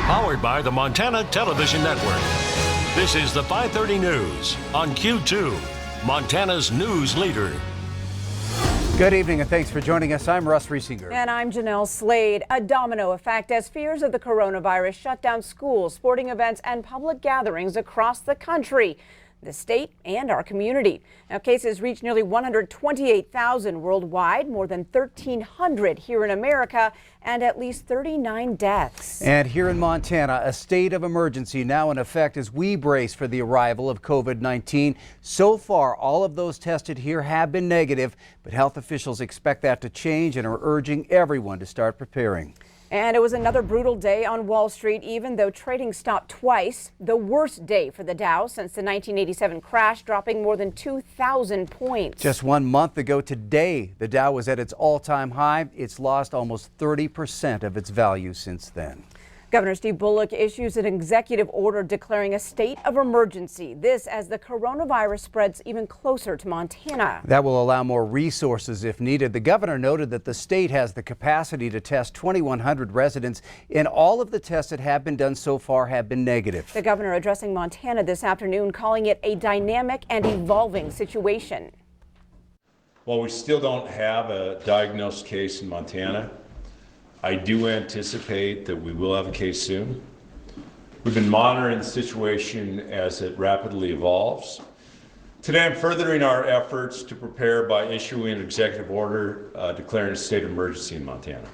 Powered by the Montana Television Network. This is the 5:30 News on Q2, Montana's news leader. Good evening and thanks for joining us. I'm Russ Riesinger. And I'm Jeanelle Slade. A domino effect as fears of the coronavirus shut down schools, sporting events, and public gatherings across the country, the state, and our community. Now, cases reached nearly 128,000 worldwide, more than 1,300 here in America, and at least 39 deaths. And here in Montana, a state of emergency now in effect as we brace for the arrival of COVID-19. So far, all of those tested here have been negative, but health officials expect that to change and are urging everyone to start preparing. And it was another brutal day on Wall Street, even though trading stopped twice. The worst day for the Dow since the 1987 crash, dropping more than 2,000 points. Just 1 month ago today, the Dow was at its all-time high. It's lost almost 30% of its value since then. Governor Steve Bullock issues an executive order declaring a state of emergency. This as the coronavirus spreads even closer to Montana. That will allow more resources if needed. The governor noted that the state has the capacity to test 2,100 residents, and all of the tests that have been done so far have been negative. The governor addressing Montana this afternoon, calling it a dynamic and evolving situation. While we still don't have a diagnosed case in Montana, I do anticipate that we will have a case soon. We've been monitoring the situation as it rapidly evolves. Today I'm furthering our efforts to prepare by issuing an executive order declaring a state of emergency in Montana.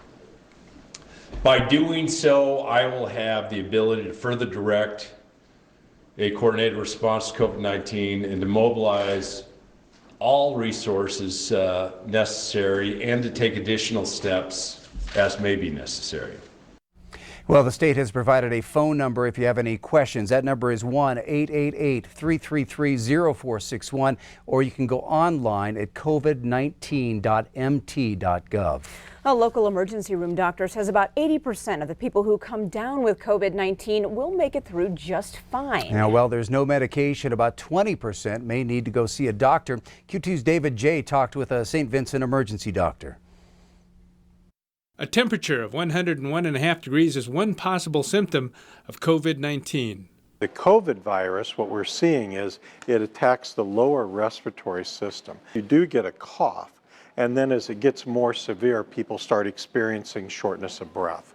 By doing so, I will have the ability to further direct a coordinated response to COVID-19 and to mobilize all resources necessary and to take additional steps as may be necessary. Well, the state has provided a phone number if you have any questions. That number is 1-888-333-0461, or you can go online at covid19.mt.gov. A local emergency room doctor says about 80% of the people who come down with COVID-19 will make it through just fine. Now, while there's no medication, about 20% may need to go see a doctor. Q2's David J. talked with a St. Vincent emergency doctor. A temperature of 101.5 degrees is one possible symptom of COVID-19. The COVID virus, what we're seeing is it attacks the lower respiratory system. You do get a cough, and then as it gets more severe, people start experiencing shortness of breath.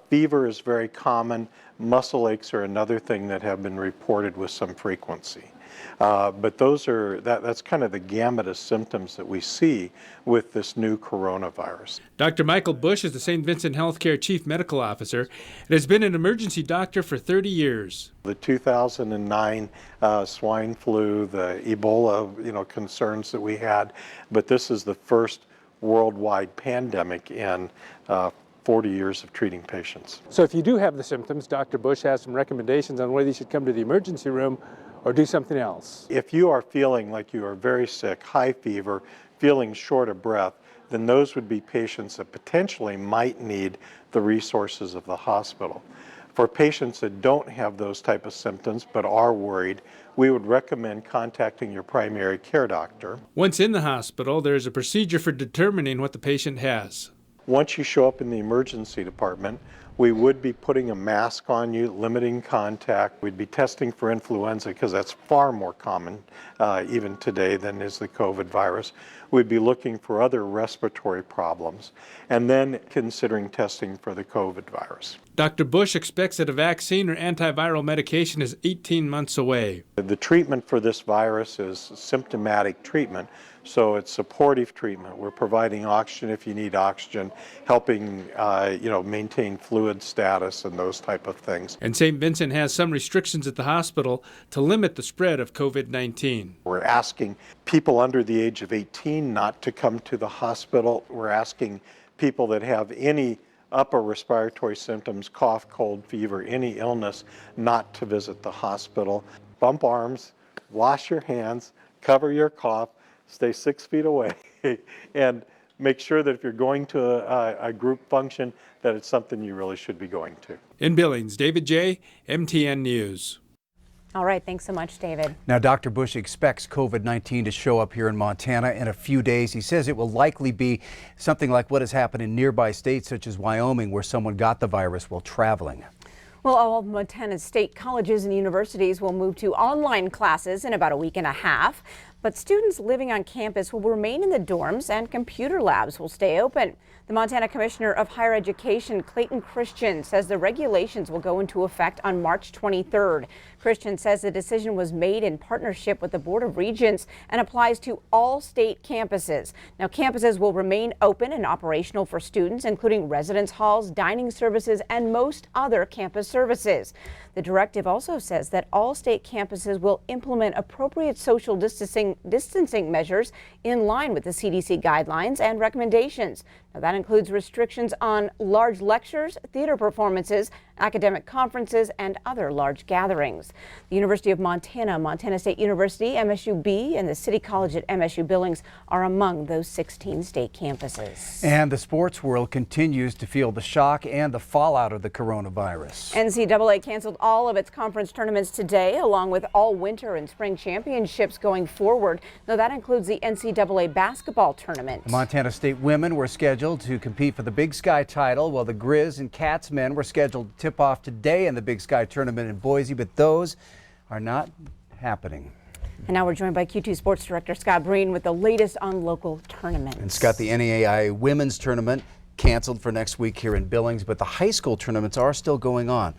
Fever is very common. Muscle aches are another thing that have been reported with some frequency. But that's kind of the gamut of symptoms that we see with this new coronavirus. Dr. Michael Bush is the St. Vincent Healthcare Chief Medical Officer and has been an emergency doctor for 30 years. The 2009 swine flu, the Ebola, concerns that we had, but this is the first worldwide pandemic in 40 years of treating patients. So if you do have the symptoms, Dr. Bush has some recommendations on whether you should come to the emergency room or do something else. If you are feeling like you are very sick, high fever, feeling short of breath, then those would be patients that potentially might need the resources of the hospital. For patients that don't have those type of symptoms but are worried, we would recommend contacting your primary care doctor. Once in the hospital, there is a procedure for determining what the patient has. Once you show up in the emergency department, we would be putting a mask on you, limiting contact. We'd be testing for influenza because that's far more common even today than is the COVID virus. We'd be looking for other respiratory problems and then considering testing for the COVID virus. Dr. Bush expects that a vaccine or antiviral medication is 18 months away. The treatment for this virus is symptomatic treatment, so it's supportive treatment. We're providing oxygen if you need oxygen, helping maintain fluid status and those type of things. And St. Vincent has some restrictions at the hospital to limit the spread of COVID-19. We're asking people under the age of 18 not to come to the hospital. We're asking people that have any upper respiratory symptoms, cough, cold, fever, any illness, not to visit the hospital. Bump arms, wash your hands, cover your cough, stay 6 feet away, and make sure that if you're going to a group function, that it's something you really should be going to. In Billings, David J., MTN News. All right, thanks so much, David. Now, Dr. Bush expects COVID-19 to show up here in Montana in a few days. He says it will likely be something like what has happened in nearby states such as Wyoming, where someone got the virus while traveling. Well, all of Montana's state colleges and universities will move to online classes in about a week and a half. But students living on campus will remain in the dorms and computer labs will stay open. The Montana Commissioner of Higher Education, Clayton Christian, says the regulations will go into effect on March 23rd. Christian says the decision was made in partnership with the Board of Regents and applies to all state campuses. Now, campuses will remain open and operational for students, including residence halls, dining services, and most other campus services. The directive also says that all state campuses will implement appropriate social distancing measures in line with the CDC guidelines and recommendations. Now, that includes restrictions on large lectures, theater performances, academic conferences, and other large gatherings. The University of Montana, Montana State University, MSUB, and the City College at MSU Billings are among those 16 state campuses. And the sports world continues to feel the shock and the fallout of the coronavirus. NCAA canceled all of its conference tournaments today, along with all winter and spring championships going forward. Now, that includes the NCAA basketball tournament. The Montana State women were scheduled to compete for the Big Sky title, while the Grizz and Cats men were scheduled to tip off today in the Big Sky tournament in Boise, but those are not happening. And now we're joined by Q2 Sports Director Scott Breen with the latest on local tournaments. And Scott, the NAIA women's tournament canceled for next week here in Billings, but the high school tournaments are still going on.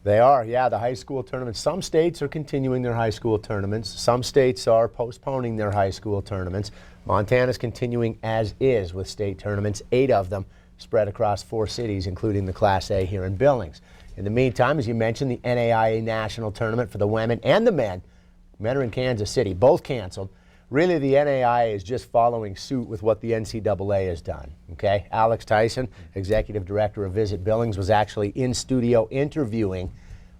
They are, yeah, the high school tournaments. Some states are continuing their high school tournaments. Some states are postponing their high school tournaments. Montana's continuing as is with state tournaments, 8 of them spread across 4 cities, including the Class A here in Billings. In the meantime, as you mentioned, the NAIA National Tournament for the women and the men are in Kansas City, both canceled. Really, the NAIA is just following suit with what the NCAA has done, okay? Alex Tyson, Executive Director of Visit Billings, was actually in studio interviewing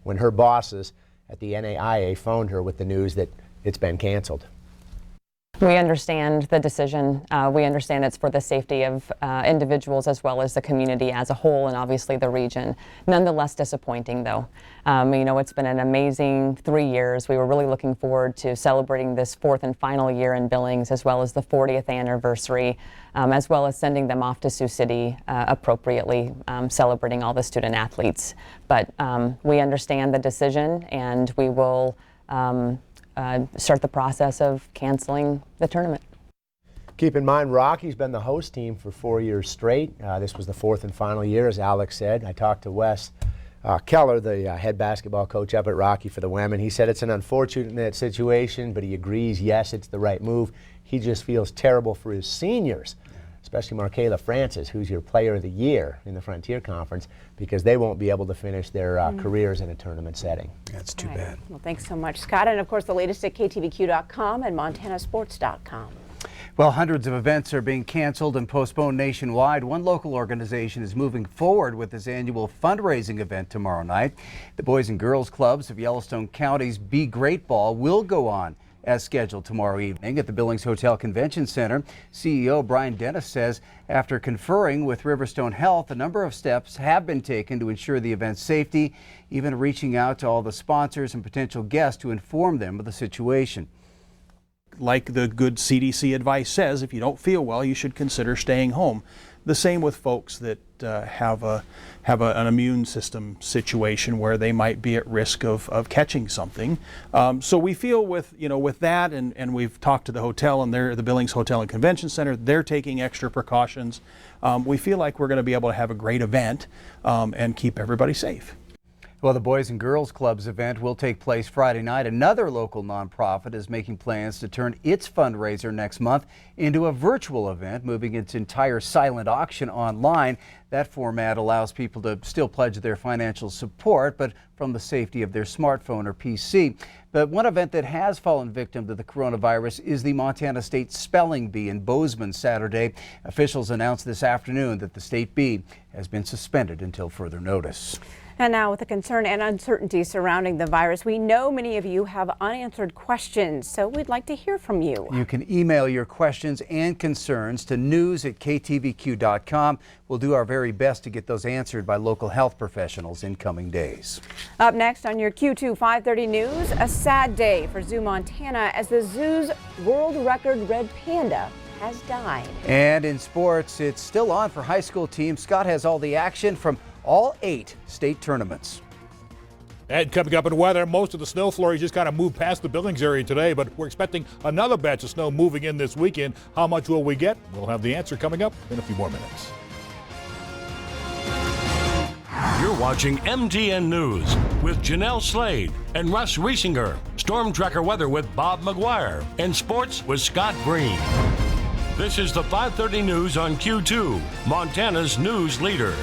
when her bosses at the NAIA phoned her with the news that it's been canceled. We understand the decision. We understand it's for the safety of individuals as well as the community as a whole and obviously the region. Nonetheless disappointing though. You know, it's been an amazing 3 years. We were really looking forward to celebrating this 4th and final year in Billings as well as the 40th anniversary, as well as sending them off to Sioux City appropriately, celebrating all the student athletes. But we understand the decision and we will start the process of canceling the tournament. Keep in mind, Rocky's been the host team for 4 years straight. This was the 4th and final year, as Alex said. I talked to Wes Keller, the head basketball coach up at Rocky for the women. He said it's an unfortunate situation, but he agrees, yes, it's the right move. He just feels terrible for his seniors, especially Markayla Francis, who's your player of the year in the Frontier Conference, because they won't be able to finish their careers in a tournament setting. That's too bad. Well, thanks so much, Scott. And of course, the latest at KTVQ.com and MontanaSports.com. Well, hundreds of events are being canceled and postponed nationwide. One local organization is moving forward with this annual fundraising event tomorrow night. The Boys and Girls Clubs of Yellowstone County's Be Great Ball will go on as scheduled tomorrow evening at the Billings Hotel Convention Center. CEO Brian Dennis says after conferring with Riverstone Health, a number of steps have been taken to ensure the event's safety, even reaching out to all the sponsors and potential guests to inform them of the situation. Like the good CDC advice says, if you don't feel well, you should consider staying home. The same with folks that have an immune system situation where they might be at risk of catching something. So we feel with that, and we've talked to the hotel, and the Billings Hotel and Convention Center, they're taking extra precautions. We feel like we're going to be able to have a great event and keep everybody safe. Well, the Boys and Girls Clubs event will take place Friday night. Another local nonprofit is making plans to turn its fundraiser next month into a virtual event, moving its entire silent auction online. That format allows people to still pledge their financial support, but from the safety of their smartphone or PC. But one event that has fallen victim to the coronavirus is the Montana State Spelling Bee in Bozeman Saturday. Officials announced this afternoon that the State Bee has been suspended until further notice. And now, with the concern and uncertainty surrounding the virus, we know many of you have unanswered questions, so we'd like to hear from you. You can email your questions and concerns to news@ktvq.com. We'll do our very best to get those answered by local health professionals in coming days. Up next on your Q2 530 News, a sad day for Zoo Montana as the zoo's world record red panda has died. And in sports, it's still on for high school teams. Scott has all the action from all 8 state tournaments. And coming up in weather, most of the snow flurries just kind of moved past the Billings area today, but we're expecting another batch of snow moving in this weekend. How much will we get? We'll have the answer coming up in a few more minutes. You're watching MTN News with Jeanelle Slade and Russ Riesinger. Storm Tracker weather with Bob McGuire. And sports with Scott Green. This is the 5:30 news on Q2, Montana's news leader.